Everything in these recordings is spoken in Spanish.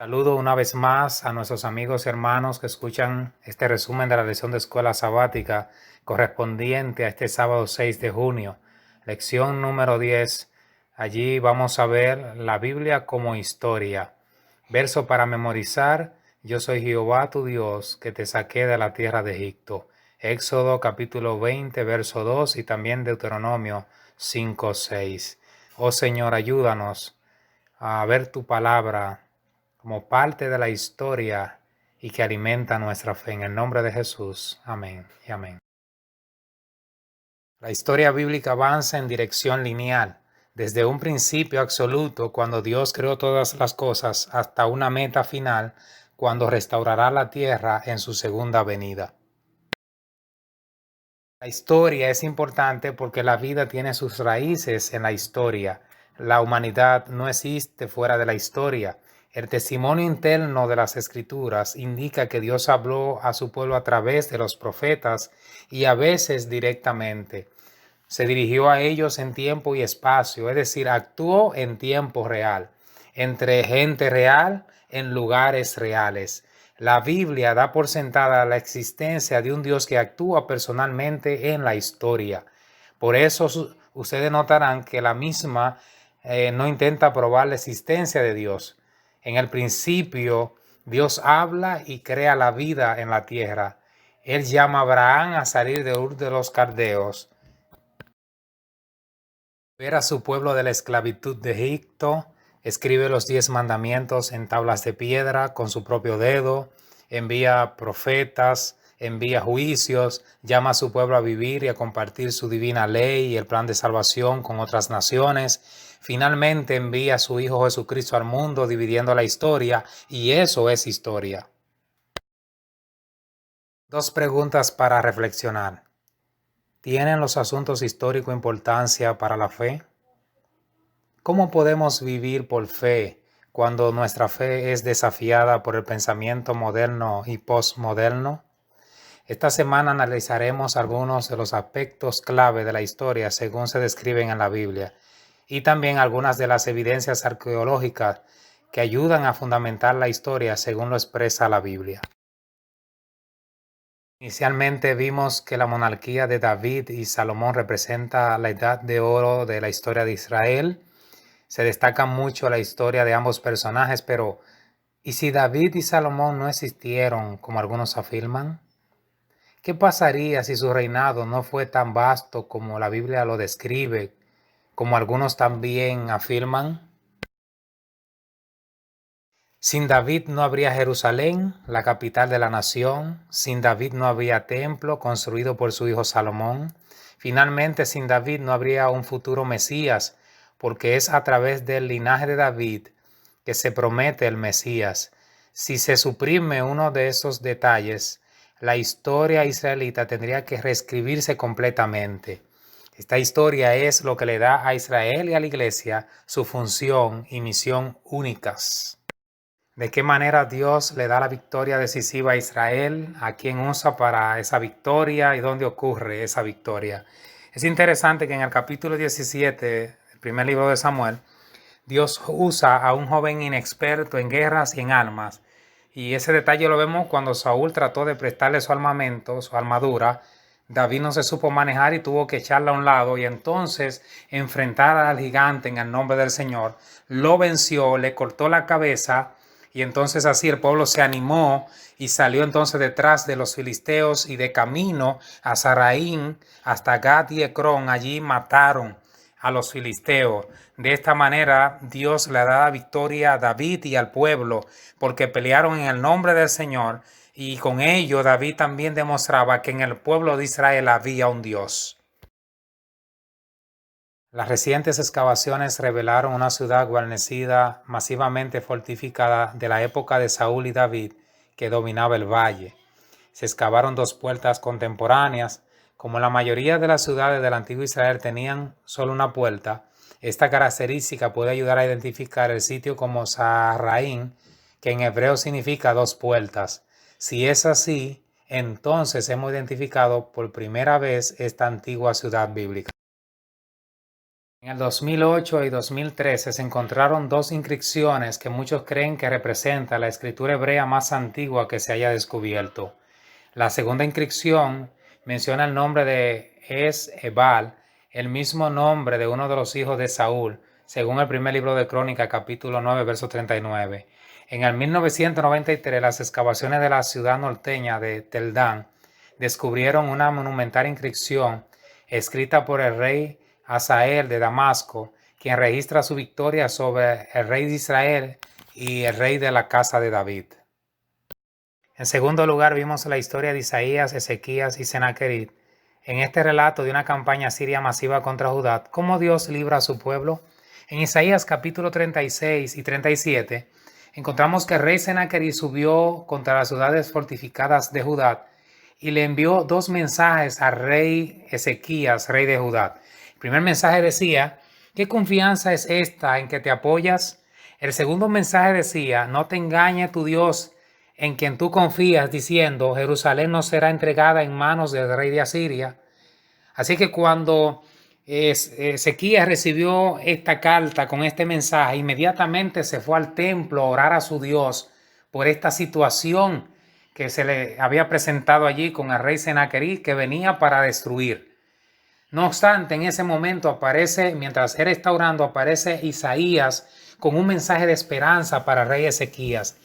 Saludo una vez más a nuestros amigos y hermanos que escuchan este resumen de la lección de escuela sabática correspondiente a este sábado 6 de junio, lección número 10. Allí vamos a ver la Biblia como historia. Verso para memorizar: Yo soy Jehová tu Dios, que te saqué de la tierra de Egipto. Éxodo capítulo 20, verso 2 y también Deuteronomio 5, 6. Oh Señor, ayúdanos a ver tu palabra como parte de la historia y que alimenta nuestra fe. En el nombre de Jesús. Amén y amén. La historia bíblica avanza en dirección lineal, desde un principio absoluto, cuando Dios creó todas las cosas, hasta una meta final, cuando restaurará la tierra en su segunda venida. La historia es importante porque la vida tiene sus raíces en la historia. La humanidad no existe fuera de la historia. El testimonio interno de las Escrituras indica que Dios habló a su pueblo a través de los profetas y a veces directamente. Se dirigió a ellos en tiempo y espacio, es decir, actuó en tiempo real, entre gente real, en lugares reales. La Biblia da por sentada la existencia de un Dios que actúa personalmente en la historia. Por eso ustedes notarán que la misma no intenta probar la existencia de Dios. En el principio, Dios habla y crea la vida en la tierra. Él llama a Abraham a salir de Ur de los Caldeos, ver a su pueblo de la esclavitud de Egipto, escribe los 10 mandamientos en tablas de piedra con su propio dedo, envía profetas, envía juicios, llama a su pueblo a vivir y a compartir su divina ley y el plan de salvación con otras naciones. Finalmente envía a su Hijo Jesucristo al mundo dividiendo la historia, y eso es historia. Dos preguntas para reflexionar. ¿Tienen los asuntos históricos importancia para la fe? ¿Cómo podemos vivir por fe cuando nuestra fe es desafiada por el pensamiento moderno y postmoderno? Esta semana analizaremos algunos de los aspectos clave de la historia según se describen en la Biblia, y también algunas de las evidencias arqueológicas que ayudan a fundamentar la historia según lo expresa la Biblia. Inicialmente vimos que la monarquía de David y Salomón representa la edad de oro de la historia de Israel. Se destaca mucho la historia de ambos personajes, pero ¿y si David y Salomón no existieron como algunos afirman? ¿Qué pasaría si su reinado no fue tan vasto como la Biblia lo describe, como algunos también afirman? Sin David no habría Jerusalén, la capital de la nación. Sin David no habría templo construido por su hijo Salomón. Finalmente, sin David no habría un futuro Mesías, porque es a través del linaje de David que se promete el Mesías. Si se suprime uno de esos detalles, la historia israelita tendría que reescribirse completamente. Esta historia es lo que le da a Israel y a la Iglesia su función y misión únicas. ¿De qué manera Dios le da la victoria decisiva a Israel? ¿A quién usa para esa victoria y dónde ocurre esa victoria? Es interesante que en el capítulo 17, el primer libro de Samuel, Dios usa a un joven inexperto en guerras y en armas. Y ese detalle lo vemos cuando Saúl trató de prestarle su armamento, su armadura. David no se supo manejar y tuvo que echarla a un lado y entonces enfrentar al gigante en el nombre del Señor. Lo venció, le cortó la cabeza y entonces así el pueblo se animó y salió entonces detrás de los filisteos y de camino a Saraín hasta Gat y Ecrón. Allí mataron a los filisteos. De esta manera Dios le da victoria a David y al pueblo porque pelearon en el nombre del Señor, y con ello David también demostraba que en el pueblo de Israel había un Dios. Las recientes excavaciones revelaron una ciudad guarnecida masivamente fortificada de la época de Saúl y David que dominaba el valle. Se excavaron 2 puertas contemporáneas. Como la mayoría de las ciudades del antiguo Israel tenían solo una puerta, esta característica puede ayudar a identificar el sitio como Saharaim, que en hebreo significa 2 puertas. Si es así, entonces hemos identificado por primera vez esta antigua ciudad bíblica. En el 2008 y 2013 se encontraron dos inscripciones que muchos creen que representan la escritura hebrea más antigua que se haya descubierto. La segunda inscripción menciona el nombre de Es-Ebal, el mismo nombre de uno de los hijos de Saúl, según el primer libro de Crónicas, capítulo 9, verso 39. En el 1993, las excavaciones de la ciudad norteña de Tel Dan descubrieron una monumental inscripción escrita por el rey Hazael de Damasco, quien registra su victoria sobre el rey de Israel y el rey de la casa de David. En segundo lugar, vimos la historia de Isaías, Ezequías y Senaquerib. En este relato de una campaña siria masiva contra Judá, cómo Dios libra a su pueblo. En Isaías capítulo 36 y 37, encontramos que el rey Senaquerib subió contra las ciudades fortificadas de Judá y le envió dos mensajes al rey Ezequías, rey de Judá. El primer mensaje decía: ¿qué confianza es esta en que te apoyas? El segundo mensaje decía: no te engañe tu Dios en quien tú confías, diciendo: Jerusalén no será entregada en manos del rey de Asiria. Así que cuando Ezequías recibió esta carta con este mensaje, inmediatamente se fue al templo a orar a su Dios por esta situación que se le había presentado allí con el rey Senaquerib, que venía para destruir. No obstante, en ese momento aparece, mientras él está orando, aparece Isaías con un mensaje de esperanza para el rey Ezequías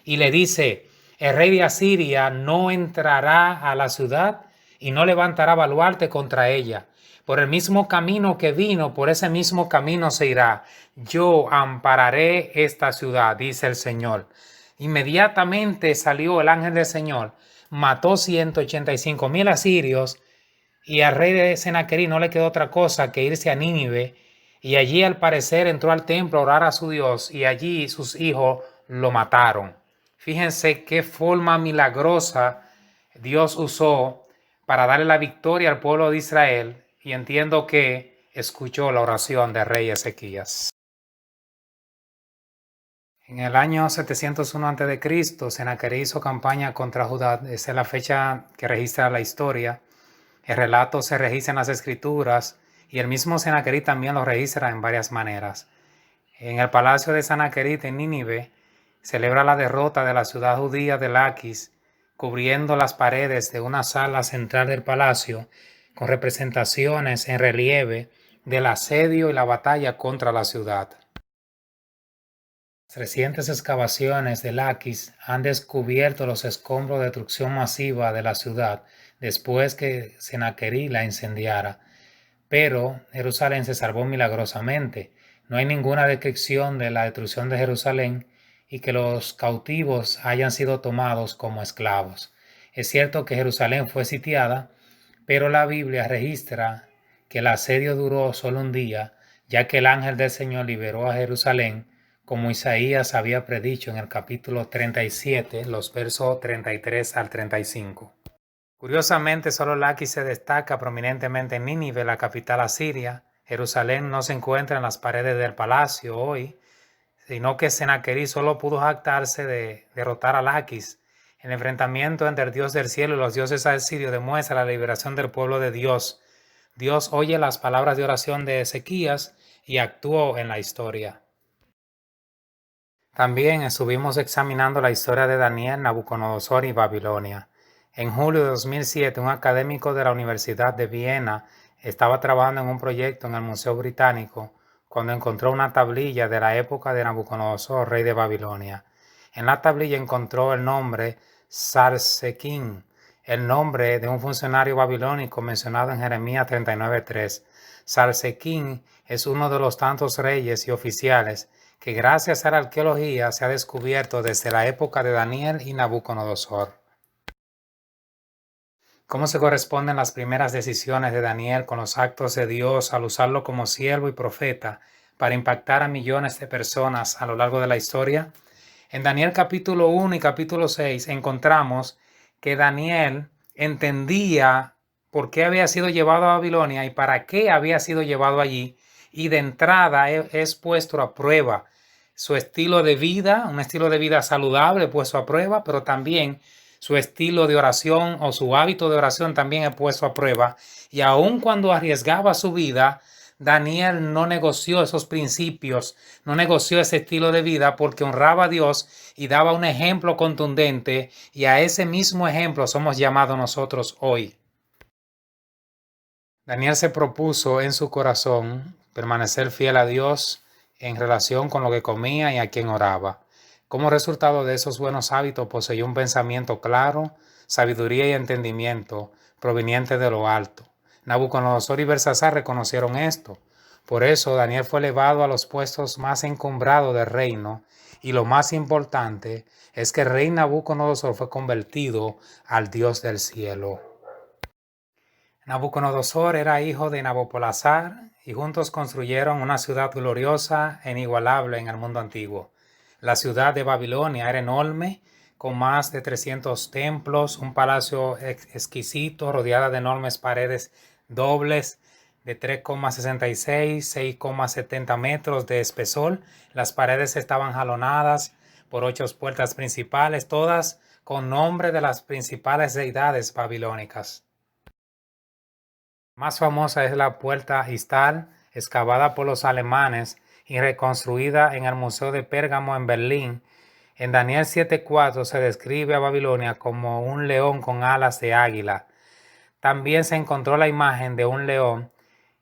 y le dice: el rey de Asiria no entrará a la ciudad y no levantará baluarte contra ella. Por el mismo camino que vino, por ese mismo camino se irá. Yo ampararé esta ciudad, dice el Señor. Inmediatamente salió el ángel del Señor, mató 185,000 asirios, y al rey de Senaquerib no le quedó otra cosa que irse a Nínive, y allí al parecer entró al templo a orar a su Dios, y allí sus hijos lo mataron. Fíjense qué forma milagrosa Dios usó para darle la victoria al pueblo de Israel, y entiendo que escuchó la oración del rey Ezequías. En el año 701 a.C., Senaquerib hizo campaña contra Judá. Esa es la fecha que registra la historia. El relato se registra en las escrituras y el mismo Senaquerib también lo registra en varias maneras. En el palacio de Senaquerib en Nínive celebra la derrota de la ciudad judía de Laquis, cubriendo las paredes de una sala central del palacio con representaciones en relieve del asedio y la batalla contra la ciudad. Las recientes excavaciones de Laquis han descubierto los escombros de destrucción masiva de la ciudad después que Senaquerib la incendiara, pero Jerusalén se salvó milagrosamente. No hay ninguna descripción de la destrucción de Jerusalén y que los cautivos hayan sido tomados como esclavos. Es cierto que Jerusalén fue sitiada, pero la Biblia registra que el asedio duró solo un día, ya que el ángel del Señor liberó a Jerusalén, como Isaías había predicho en el capítulo 37, los versos 33 al 35. Curiosamente, solo Laquis se destaca prominentemente en Nínive, la capital asiria. Jerusalén no se encuentra en las paredes del palacio hoy, sino que Senaquerib solo pudo jactarse de derrotar a Laquis. El enfrentamiento entre el Dios del cielo y los dioses asirios demuestra la liberación del pueblo de Dios. Dios oye las palabras de oración de Ezequías y actuó en la historia. También estuvimos examinando la historia de Daniel, Nabucodonosor y Babilonia. En julio de 2007, un académico de la Universidad de Viena estaba trabajando en un proyecto en el Museo Británico cuando encontró una tablilla de la época de Nabucodonosor, rey de Babilonia. En la tablilla encontró el nombre Sarsequín, el nombre de un funcionario babilónico mencionado en Jeremías 39:3. Sarsequín es uno de los tantos reyes y oficiales que gracias a la arqueología se ha descubierto desde la época de Daniel y Nabucodonosor. ¿Cómo se corresponden las primeras decisiones de Daniel con los actos de Dios al usarlo como siervo y profeta para impactar a millones de personas a lo largo de la historia? En Daniel capítulo 1 y capítulo 6 encontramos que Daniel entendía por qué había sido llevado a Babilonia y para qué había sido llevado allí, y de entrada es puesto a prueba su estilo de vida, un estilo de vida saludable puesto a prueba, pero también su estilo de oración o su hábito de oración también es puesto a prueba. Y aun cuando arriesgaba su vida, Daniel no negoció esos principios, no negoció ese estilo de vida porque honraba a Dios y daba un ejemplo contundente, y a ese mismo ejemplo somos llamados nosotros hoy. Daniel se propuso en su corazón permanecer fiel a Dios en relación con lo que comía y a quien oraba. Como resultado de esos buenos hábitos poseyó un pensamiento claro, sabiduría y entendimiento proveniente de lo alto. Nabucodonosor y Belsasar reconocieron esto. Por eso Daniel fue elevado a los puestos más encumbrados del reino, y lo más importante es que el rey Nabucodonosor fue convertido al Dios del cielo. Nabucodonosor era hijo de Nabopolassar y juntos construyeron una ciudad gloriosa e inigualable en el mundo antiguo. La ciudad de Babilonia era enorme, con más de 300 templos, un palacio exquisito rodeada de enormes paredes dobles de 3,66, 6,70 metros de espesor. Las paredes estaban jalonadas por 8 puertas principales, todas con nombre de las principales deidades babilónicas. Más famosa es la Puerta Istal, excavada por los alemanes y reconstruida en el Museo de Pérgamo en Berlín. En Daniel 7:4 se describe a Babilonia como un león con alas de águila. También se encontró la imagen de un león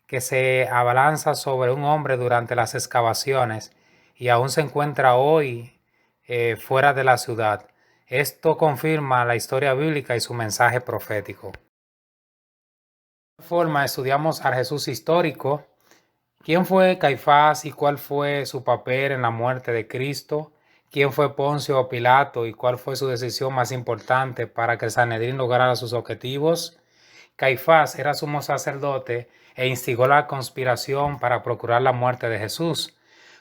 que se abalanza sobre un hombre durante las excavaciones, y aún se encuentra hoy fuera de la ciudad. Esto confirma la historia bíblica y su mensaje profético. De esta forma estudiamos al Jesús histórico. ¿Quién fue Caifás y cuál fue su papel en la muerte de Cristo? ¿Quién fue Poncio Pilato y cuál fue su decisión más importante para que el Sanedrín lograra sus objetivos? Caifás era sumo sacerdote e instigó la conspiración para procurar la muerte de Jesús.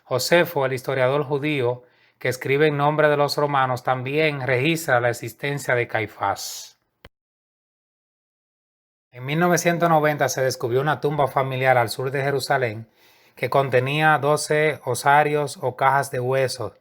Josefo, el historiador judío que escribe en nombre de los romanos, también registra la existencia de Caifás. En 1990 se descubrió una tumba familiar al sur de Jerusalén que contenía 12 osarios o cajas de huesos.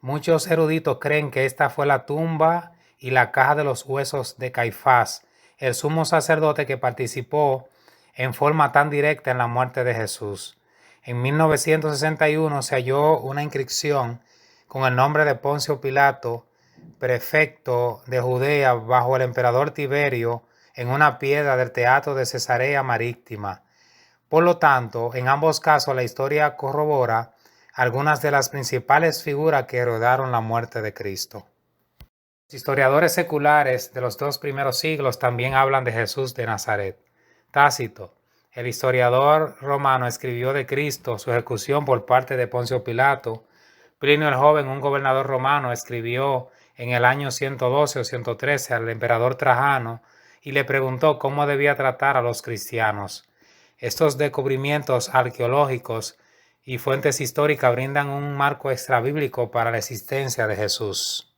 Muchos eruditos creen que esta fue la tumba y la caja de los huesos de Caifás, el sumo sacerdote que participó en forma tan directa en la muerte de Jesús. En 1961 se halló una inscripción con el nombre de Poncio Pilato, prefecto de Judea bajo el emperador Tiberio, en una piedra del teatro de Cesarea Marítima. Por lo tanto, en ambos casos la historia corrobora algunas de las principales figuras que rodearon la muerte de Cristo. Los historiadores seculares de los 2 primeros siglos también hablan de Jesús de Nazaret. Tácito, el historiador romano, escribió de Cristo, su ejecución por parte de Poncio Pilato. Plinio el Joven, un gobernador romano, escribió en el año 112 o 113 al emperador Trajano y le preguntó cómo debía tratar a los cristianos. Estos descubrimientos arqueológicos y fuentes históricas brindan un marco extrabíblico para la existencia de Jesús.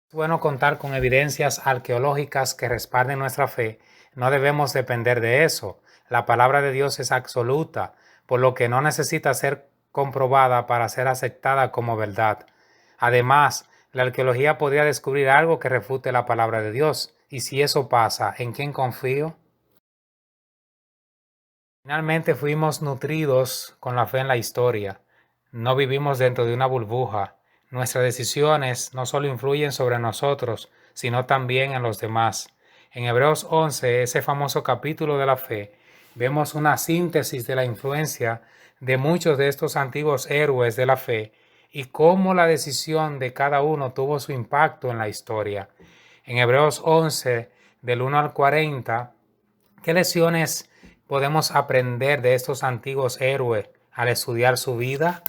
Es bueno contar con evidencias arqueológicas que respalden nuestra fe. No debemos depender de eso. La palabra de Dios es absoluta, por lo que no necesita ser comprobada para ser aceptada como verdad. Además, la arqueología podría descubrir algo que refute la palabra de Dios. Y si eso pasa, ¿en quién confío? Finalmente fuimos nutridos con la fe en la historia. No vivimos dentro de una burbuja. Nuestras decisiones no solo influyen sobre nosotros, sino también en los demás. En Hebreos 11, ese famoso capítulo de la fe, vemos una síntesis de la influencia de muchos de estos antiguos héroes de la fe y cómo la decisión de cada uno tuvo su impacto en la historia. En Hebreos 11, del 1 al 40, ¿qué lecciones podemos aprender de estos antiguos héroes al estudiar su vida?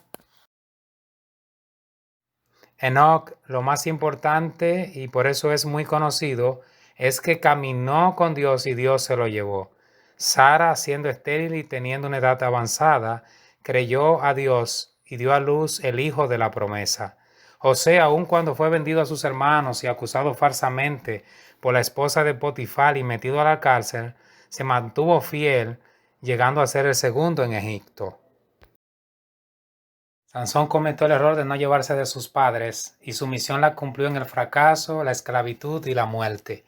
Enoc, lo más importante, y por eso es muy conocido, es que caminó con Dios y Dios se lo llevó. Sara, siendo estéril y teniendo una edad avanzada, creyó a Dios y dio a luz el hijo de la promesa. José, aun cuando fue vendido a sus hermanos y acusado falsamente por la esposa de Potifar y metido a la cárcel, se mantuvo fiel, llegando a ser el segundo en Egipto. Sansón cometió el error de no llevarse de sus padres y su misión la cumplió en el fracaso, la esclavitud y la muerte.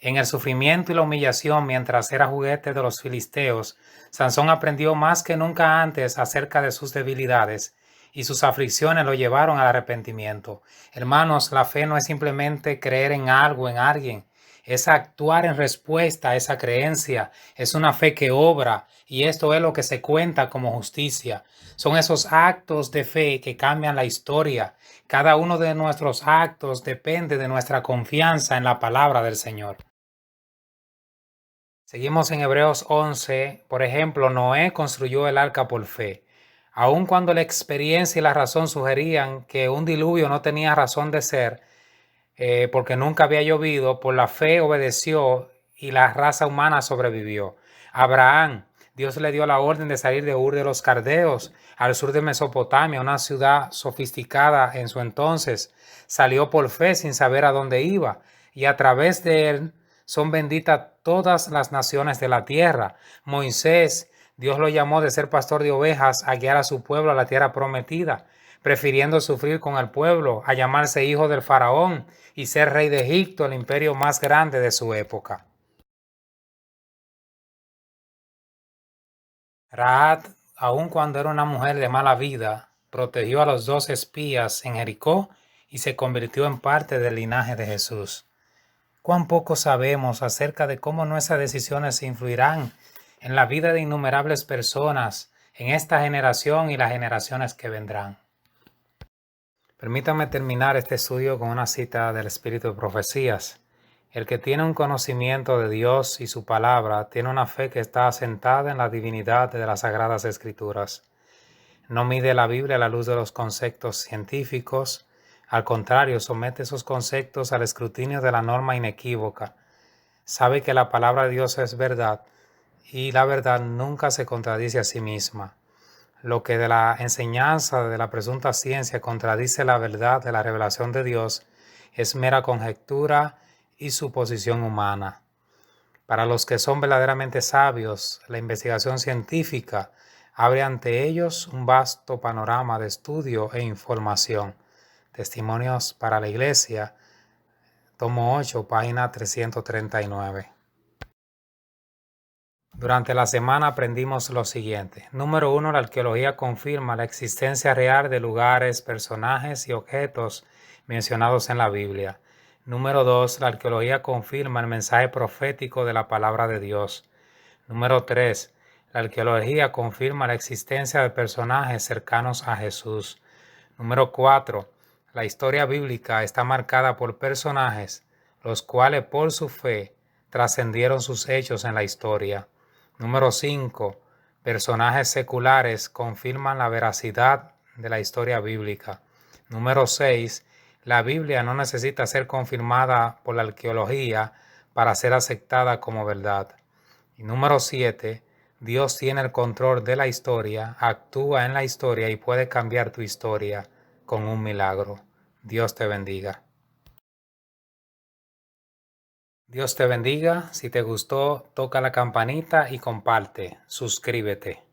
En el sufrimiento y la humillación mientras era juguete de los filisteos, Sansón aprendió más que nunca antes acerca de sus debilidades y sus aflicciones lo llevaron al arrepentimiento. Hermanos, la fe no es simplemente creer en algo, en alguien, es actuar en respuesta a esa creencia, es una fe que obra y esto es lo que se cuenta como justicia. Son esos actos de fe que cambian la historia. Cada uno de nuestros actos depende de nuestra confianza en la palabra del Señor. Seguimos en Hebreos 11. Por ejemplo, Noé construyó el arca por fe. Aun cuando la experiencia y la razón sugerían que un diluvio no tenía razón de ser, porque nunca había llovido, por la fe obedeció y la raza humana sobrevivió. Abraham, Dios le dio la orden de salir de Ur de los Caldeos, al sur de Mesopotamia, una ciudad sofisticada en su entonces. Salió por fe sin saber a dónde iba, y a través de él son benditas todas las naciones de la tierra. Moisés, Dios lo llamó de ser pastor de ovejas a guiar a su pueblo a la tierra prometida, prefiriendo sufrir con el pueblo a llamarse hijo del faraón y ser rey de Egipto, el imperio más grande de su época. Rahab, aun cuando era una mujer de mala vida, protegió a los dos espías en Jericó y se convirtió en parte del linaje de Jesús. Cuán poco sabemos acerca de cómo nuestras decisiones influirán en la vida de innumerables personas en esta generación y las generaciones que vendrán. Permítame terminar este estudio con una cita del Espíritu de Profecías. El que tiene un conocimiento de Dios y su palabra tiene una fe que está asentada en la divinidad de las Sagradas Escrituras. No mide la Biblia a la luz de los conceptos científicos, al contrario, somete esos conceptos al escrutinio de la norma inequívoca. Sabe que la palabra de Dios es verdad y la verdad nunca se contradice a sí misma. Lo que de la enseñanza de la presunta ciencia contradice la verdad de la revelación de Dios es mera conjetura y suposición humana. Para los que son verdaderamente sabios, la investigación científica abre ante ellos un vasto panorama de estudio e información. Testimonios para la Iglesia, tomo 8, página 339. Durante la semana aprendimos lo siguiente. Número 1, la arqueología confirma la existencia real de lugares, personajes y objetos mencionados en la Biblia. Número 2, la arqueología confirma el mensaje profético de la palabra de Dios. Número 3, la arqueología confirma la existencia de personajes cercanos a Jesús. Número 4, la historia bíblica está marcada por personajes, los cuales por su fe trascendieron sus hechos en la historia. Número 5. Personajes seculares confirman la veracidad de la historia bíblica. Número 6. La Biblia no necesita ser confirmada por la arqueología para ser aceptada como verdad. Y número 7. Dios tiene el control de la historia, actúa en la historia y puede cambiar tu historia con un milagro. Dios te bendiga. Dios te bendiga. Si te gustó, toca la campanita y comparte. Suscríbete.